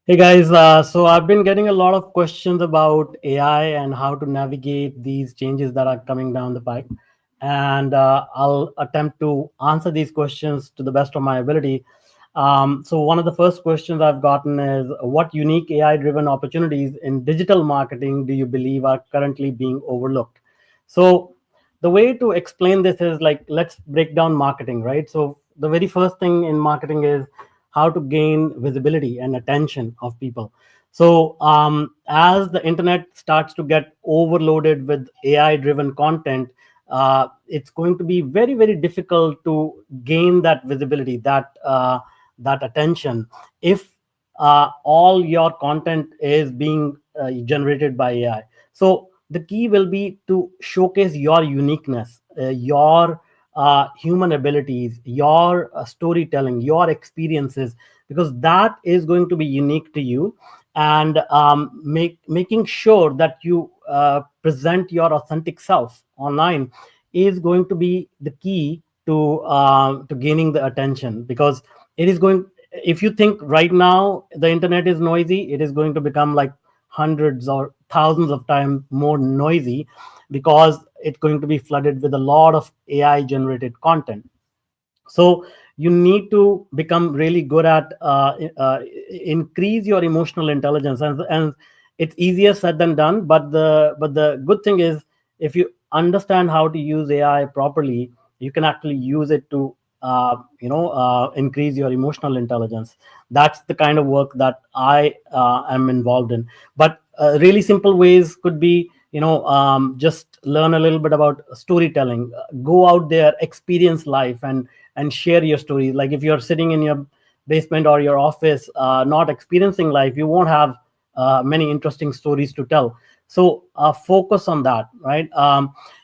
Hey guys, so I've been getting a lot of questions about AI and how to navigate these changes that are coming down the pipe. And I'll attempt to answer these questions to the best of my ability. So, one of the first questions I've gotten is, what unique AI driven opportunities in digital marketing do you believe are currently being overlooked? So, the way to explain this is like, let's break down marketing, right? So, the very first thing in marketing is how to gain visibility and attention of people. So as the internet starts to get overloaded with AI driven content, it's going to be very, very difficult to gain that visibility, that attention, if all your content is being generated by AI. So the key will be to showcase your uniqueness, your human abilities, your storytelling, your experiences, because that is going to be unique to you. And making sure that you present your authentic self online is going to be the key to gaining the attention, because it is going, if you think right now the internet is noisy, it is going to become like hundreds or thousands of times more noisy, because it's going to be flooded with a lot of AI generated content. So you need to become really good at increase your emotional intelligence, and it's easier said than done. But the good thing is, if you understand how to use AI properly, you can actually use it to increase your emotional intelligence. That's the kind of work that I am involved in. But really simple ways could be, just learn a little bit about storytelling. Go out there, experience life, and share your stories. Like, if you're sitting in your basement or your office, not experiencing life, you won't have many interesting stories to tell. So focus on that, right?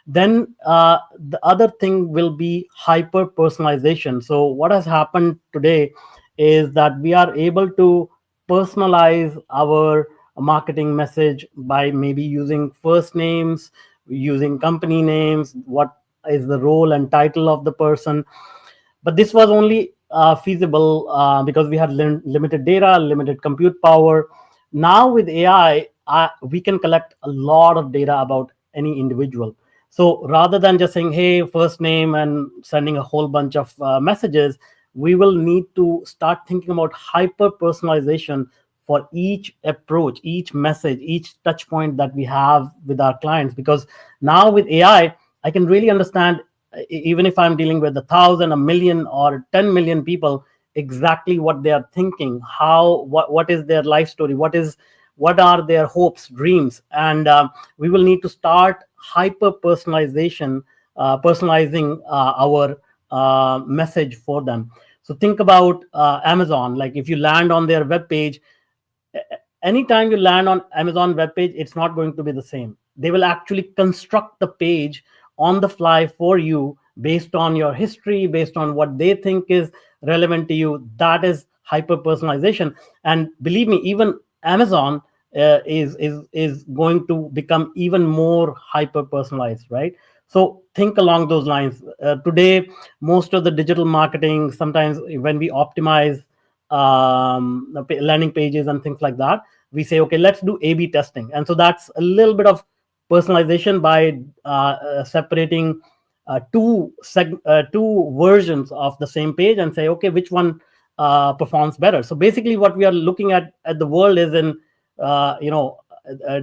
Then the other thing will be hyper personalization. So what has happened today is that we are able to personalize our marketing message by maybe using first names, using company names, what is the role and title of the person. But this was only feasible because we had limited data, limited compute power. Now with AI, we can collect a lot of data about any individual. So rather than just saying, hey, first name, and sending a whole bunch of messages, we will need to start thinking about hyper personalization for each approach, each message, each touch point that we have with our clients. Because now with I can really understand, even if I'm dealing with 1,000, a million, or 10 million people, exactly what they are thinking, what is their life story, what are their hopes, dreams. And we will need to start hyper personalization, personalizing our message for them. So think about Amazon. Like, if you land on their web page, anytime you land on Amazon webpage, it's not going to be the same. They will actually construct the page on the fly for you, based on your history, based on what they think is relevant to you. That is hyper personalization. And believe me, even Amazon is going to become even more hyper personalized, right? So think along those lines. Today, most of the digital marketing, sometimes when we optimize landing pages and things like that, we say, okay, let's do A/B testing. And so that's a little bit of personalization by separating two versions of the same page, and say, okay, which one performs better. So basically, what we are looking at the world is in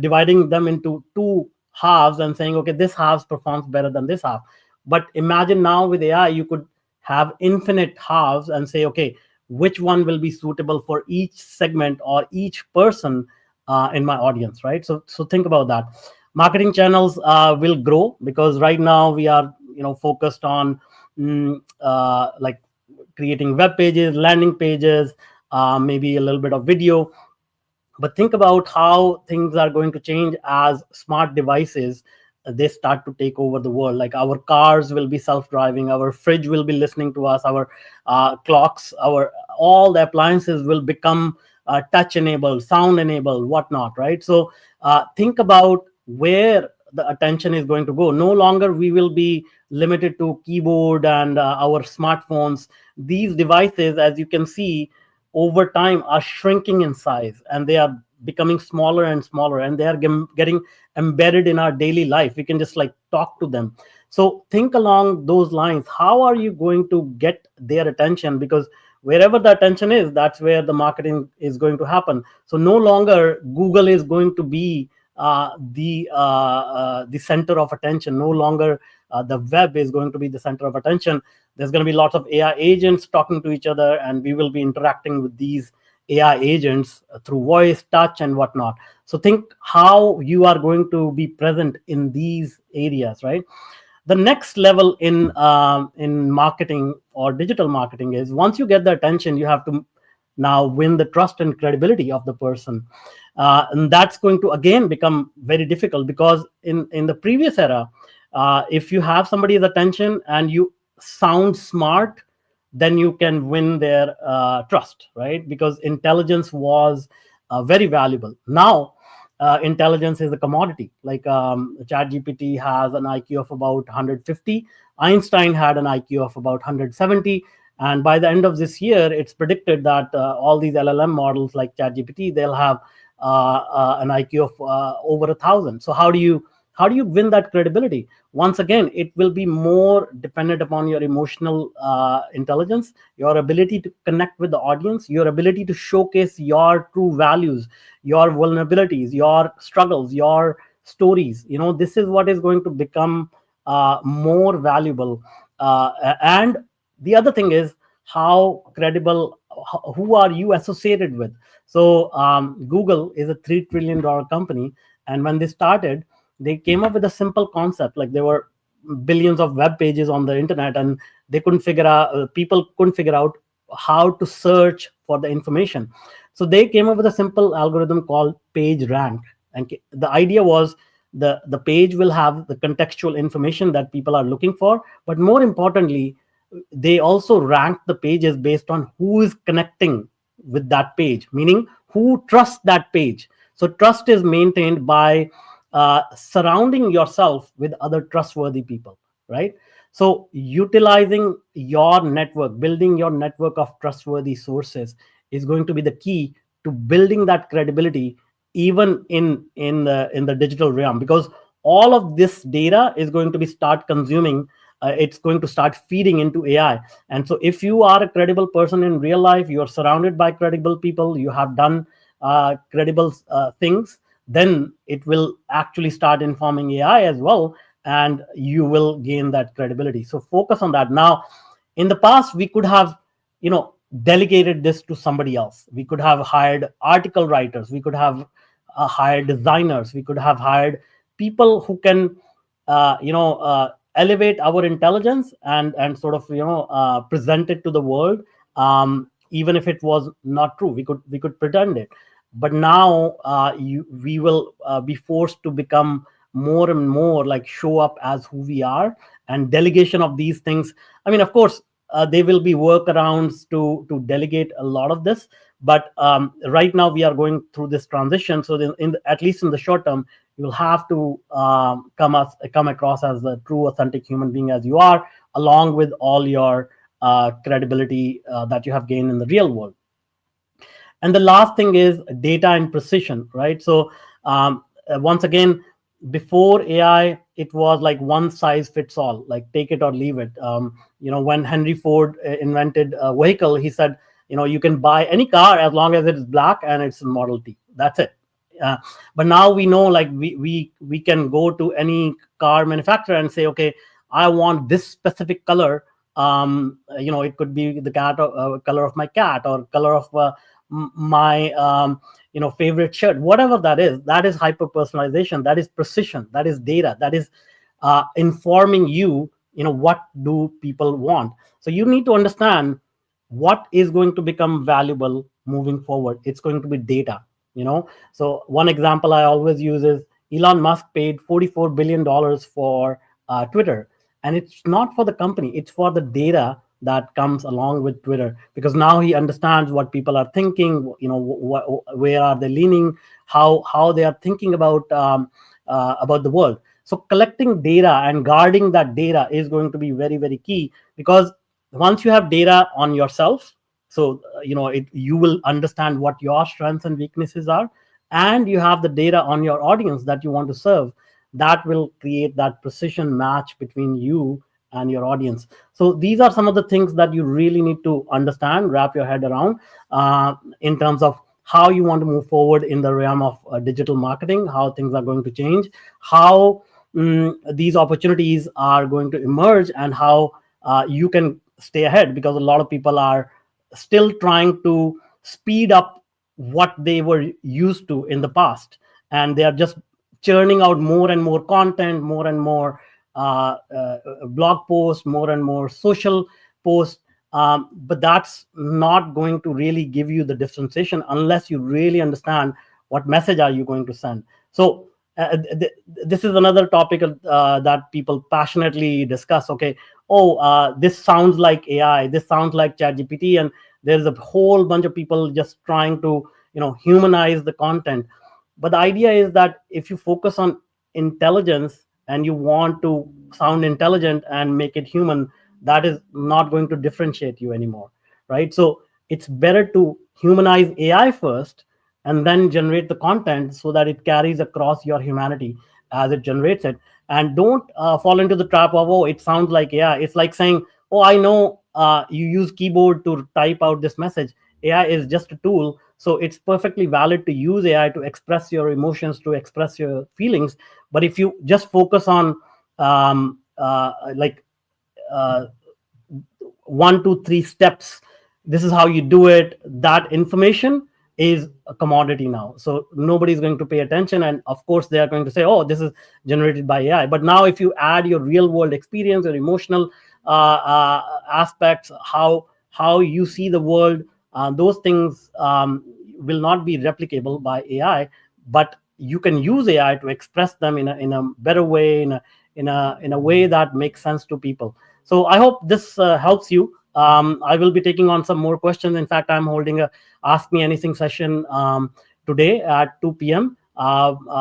dividing them into two halves and saying, okay, this half performs better than this half. But imagine now with AI, you could have infinite halves and say, okay, which one will be suitable for each segment or each person in my audience, right? So think about that. Marketing channels will grow, because right now we are focused on like creating web pages, landing pages, maybe a little bit of video. But think about how things are going to change as smart devices they start to take over the world. Like, our cars will be self-driving, our fridge will be listening to us, our clocks, our all the appliances will become touch enabled, sound enabled, whatnot, right? So think about where the attention is going to go. No longer we will be limited to keyboard and our smartphones. These devices, as you can see, over time are shrinking in size, and they are becoming smaller and smaller, and they are getting embedded in our daily life. We can just like talk to them. So think along those lines. How are you going to get their attention? Because wherever the attention is, that's where the marketing is going to happen. So no longer Google is going to be the center of attention. No longer the web is going to be the center of attention. There's going to be lots of AI agents talking to each other, and we will be interacting with these AI agents through voice, touch, and whatnot. So think how you are going to be present in these areas, right? The next level in marketing or digital marketing is, once you get the attention, you have to now win the trust and credibility of the person. And that's going to again become very difficult, because in the previous era, if you have somebody's attention and you sound smart, then you can win their trust, right? Because intelligence was very valuable. Now intelligence is a commodity. Like ChatGPT has an IQ of about 150. Einstein had an IQ of about 170. And by the end of this year, it's predicted that all these LLM models like ChatGPT, they'll have an IQ of over 1,000. So how do you win that credibility? Once again, it will be more dependent upon your emotional intelligence, your ability to connect with the audience, your ability to showcase your true values, your vulnerabilities, your struggles, your stories. This is what is going to become more valuable. And the other thing is, how credible, who are you associated with? So Google is a $3 trillion company, and when they started, they came up with a simple concept. Like, there were billions of web pages on the internet, and they couldn't figure out people couldn't figure out how to search for the information. So they came up with a simple algorithm called page rank. And the idea was, the page will have the contextual information that people are looking for, but more importantly, they also rank the pages based on who is connecting with that page, meaning who trusts that page. So trust is maintained by surrounding yourself with other trustworthy people, right? So utilizing your network, building your network of trustworthy sources, is going to be the key to building that credibility, even in the digital realm, because all of this data is going to be start consuming. It's going to start feeding into AI. And so if you are a credible person in real life, you're surrounded by credible people, you have done credible things, then it will actually start informing AI as well, and you will gain that credibility. So focus on that. Now, in the past, we could have, delegated this to somebody else. We could have hired article writers, we could have hired designers, we could have hired people who can elevate our intelligence and sort of present it to the world. Even if it was not true, we could pretend it. But now we will be forced to become more and more like show up as who we are. And delegation of these things, I mean, of course, there will be workarounds to delegate a lot of this, but right now we are going through this transition. So at least in the short term, you will have to come across as a true authentic human being as you are, along with all your credibility that you have gained in the real world. And the last thing is data and precision, right? So once again, before AI, it was like one size fits all, like take it or leave it. When Henry Ford invented a vehicle, he said, you can buy any car as long as it's black and it's Model T. That's it. But now we know, like we can go to any car manufacturer and say, okay, I want this specific color. It could be the color of my cat, or color of my favorite shirt. Whatever that is hyper personalization, that is precision, that is data, that is informing you, what do people want. So you need to understand what is going to become valuable moving forward. It's going to be data. So one example I always use is Elon Musk paid $44 billion for Twitter, and it's not for the company, it's for the data that comes along with Twitter, because now he understands what people are thinking, where are they leaning, how they are thinking about the world. So collecting data and guarding that data is going to be very, very key, because once you have data on yourself, So you will understand what your strengths and weaknesses are, and you have the data on your audience that you want to serve. That will create that precision match between you and your audience. So these are some of the things that you really need to understand, wrap your head around, in terms of how you want to move forward in the realm of digital marketing, how things are going to change, how these opportunities are going to emerge, and how you can stay ahead, because a lot of people are still trying to speed up what they were used to in the past, and they are just churning out more and more content, more and more blog posts, more and more social posts. But that's not going to really give you the differentiation unless you really understand what message are you going to send. So this is another topic that people passionately discuss. Okay, oh, this sounds like AI, this sounds like ChatGPT, and there's a whole bunch of people just trying to humanize the content. But the idea is that if you focus on intelligence and you want to sound intelligent and make it human, that is not going to differentiate you anymore, right? So it's better to humanize AI first and then generate the content so that it carries across your humanity as it generates it. And don't fall into the trap of, oh, it sounds like AI. It's like saying, oh, I know you use keyboard to type out this message. AI is just a tool, so it's perfectly valid to use AI to express your emotions, to express your feelings. But if you just focus on like uh, 1 2 3 steps, this is how you do it, that information is a commodity now, so nobody's going to pay attention. And of course they are going to say, oh, this is generated by AI. But now if you add your real world experience, your emotional aspects, how you see the world, those things will not be replicable by AI. But you can use AI to express them in a better way, in a way that makes sense to people. So I hope this helps you. I will be taking on some more questions. In fact, I'm holding a Ask Me Anything session today at 2 p.m.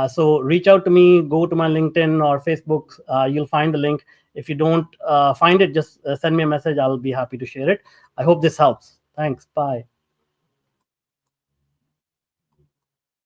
So reach out to me, go to my LinkedIn or Facebook. You'll find the link. If you don't find it, just send me a message. I'll be happy to share it. I hope this helps. Thanks. Bye.